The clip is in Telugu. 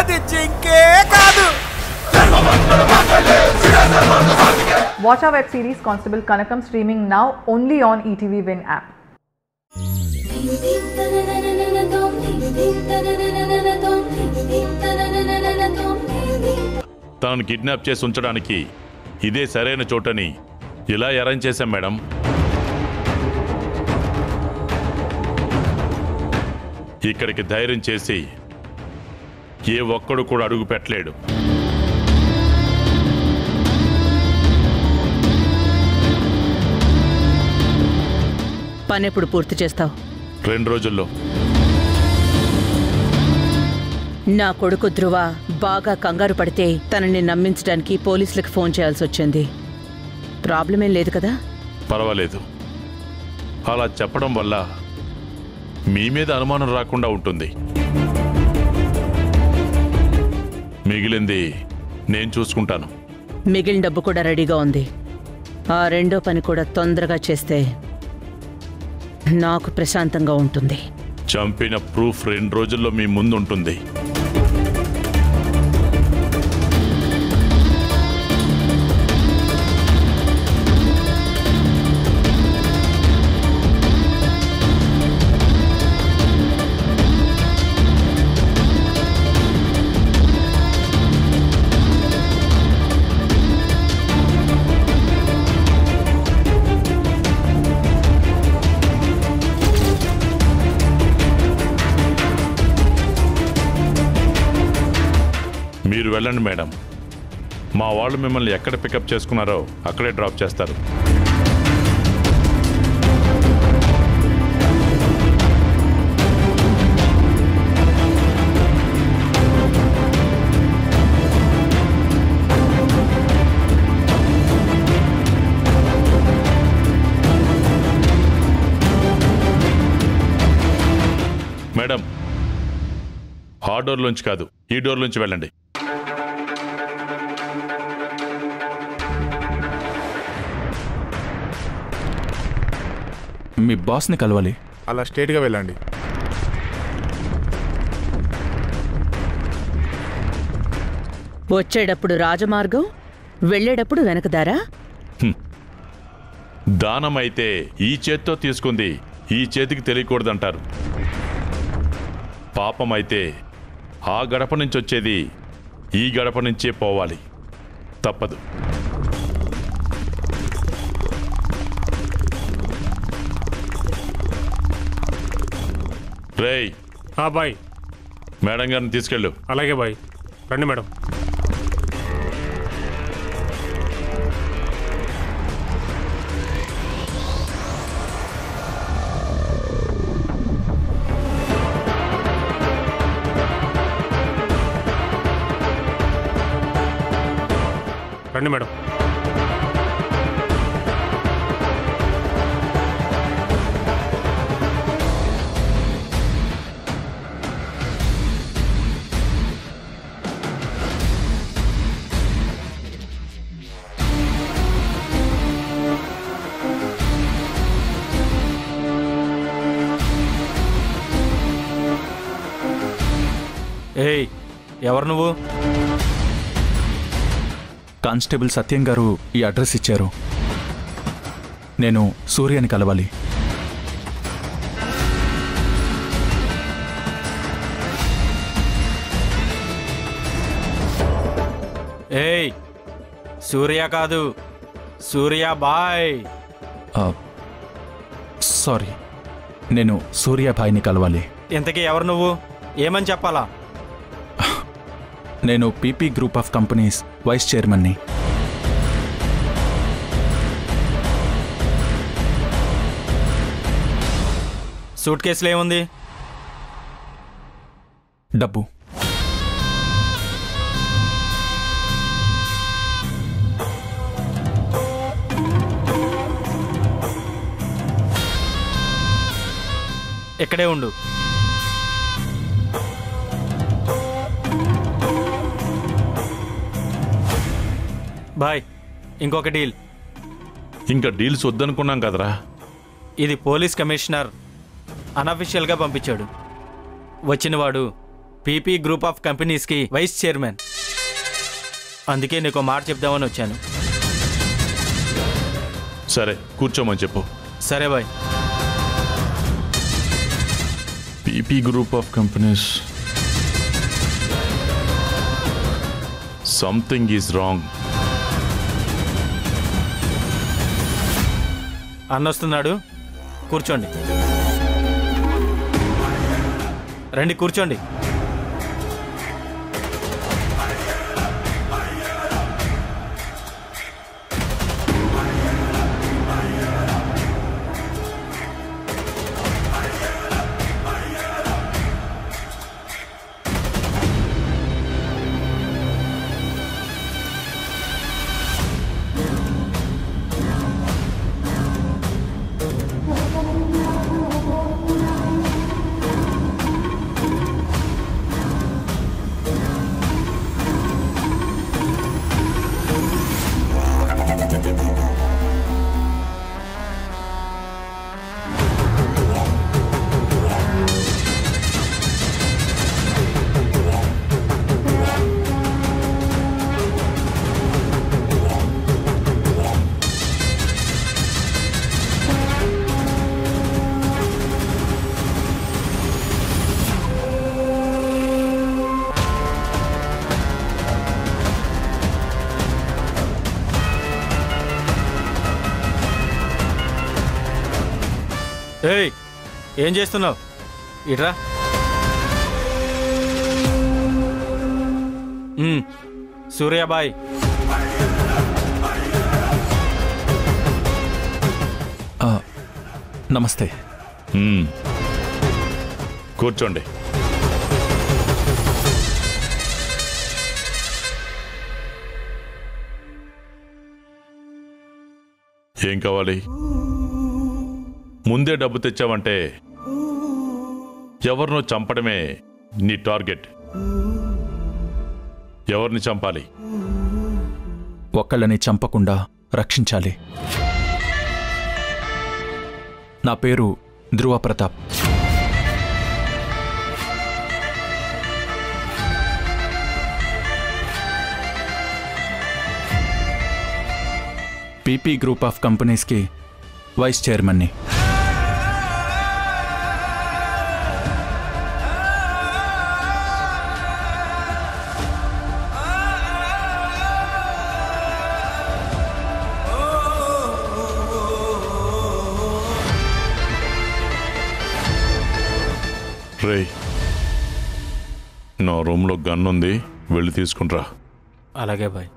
అది జింకే కాదు. Watch our web series Constable Kanakam streaming now only on ETV Win app. తాను కిడ్నాప్ చేసి ఉంచడానికి ఇదే సరైన చోటని ఇలా అరేంజ్ చేశాం మేడం. ఇక్కడికి ధైర్యం చేసి ఏ ఒక్కడు కూడా అడుగు పెట్టలేడు. పని ఎప్పుడు పూర్తి చేస్తావు? 2 రోజుల్లో. నా కొడుకు ధ్రువ బాగా కంగారు పడితే తనని నమ్మించడానికి పోలీసులకు ఫోన్ చేయాల్సి వచ్చింది. ప్రాబ్లం ఏం లేదు కదా? పర్వాలేదు. అలా చెప్పడం వల్ల మీ మీద అనుమానం రాకుండా ఉంటుంది. మిగిలింది నేను చూసుకుంటాను. మిగిలిన డబ్బు కూడా రెడీగా ఉంది. ఆ రెండో పని కూడా తొందరగా చేస్తే నాకు ప్రశాంతంగా ఉంటుంది. చంపిన ప్రూఫ్ 2 రోజుల్లో మీ ముందు ఉంటుంది. మీరు వెళ్ళండి మేడం. మా వాళ్ళు మిమ్మల్ని ఎక్కడ పికప్ చేసుకున్నారో అక్కడే డ్రాప్ చేస్తారు. మేడం, ఆ డోర్లోంచి కాదు, ఈ డోర్లోంచి వెళ్ళండి. మీ బాస్ని కలవాలి. అలా స్ట్రేట్గా వెళ్ళండి. వచ్చేటప్పుడు రాజమార్గం, వెళ్ళేటప్పుడు వెనకదారా? దానం అయితే ఈ చేత్తో తీసుకుంది ఈ చేతికి తెలియకూడదంటారు. పాపం అయితే ఆ గడప నుంచి వచ్చేది ఈ గడప నుంచే పోవాలి. తప్పదు. రేయ్, బాయ్. మేడం గారిని తీసుకెళ్ళు. అలాగే బాయ్. రండి మేడం. రండి మేడం. ఏయ్, ఎవరు నువ్వు? కానిస్టేబుల్ సత్యం గారు ఈ అడ్రస్ ఇచ్చారు. నేను సూర్యని కలవాలి. ఏయ్, సూర్య కాదు, సూర్య బాయ్. సారీ, నేను సూర్యాభాయ్ని కలవాలి. ఇంతకీ ఎవరు నువ్వు? ఏమని చెప్పాలా? నేను PP group of companies vice చైర్మన్ని. సూట్ కేసులో ఏముంది? డబ్బు. ఇక్కడే ఉండు. బాయ్, ఇంకొక డీల్. ఇంకా డీల్స్ వద్దనుకున్నాం కదరా. ఇది పోలీస్ కమిషనర్ అనఫిషియల్గా పంపించాడు. వచ్చినవాడు పీపీ గ్రూప్ ఆఫ్ కంపెనీస్కి వైస్ చైర్మన్. అందుకే నీకు మాట చెప్దామని వచ్చాను. సరే కూర్చోమని చెప్పు. సరే bye. PP group of companies, something is wrong. అన్నొస్తున్నాడు, కూర్చోండి. రండి కూర్చోండి. ఏయ్, ఏం చేస్తున్నావు? ఇట్రా. సూర్యాబాయ్, నమస్తే. కూర్చోండి. ఏం కావాలి? ముందే డబ్బు తెచ్చావంటే ఎవరినో చంపడమే నీ టార్గెట్. ఎవరిని చంపాలి? ఒక్కళ్ళని చంపకుండా రక్షించాలి. నా పేరు Dhruva Pratap. PP group of కంపెనీస్కి వైస్ చైర్మన్ని. రే, నా రూమ్లో గన్ ఉంది, వెళ్ళి తీసుకుంట్రా. అలాగే బాయ్.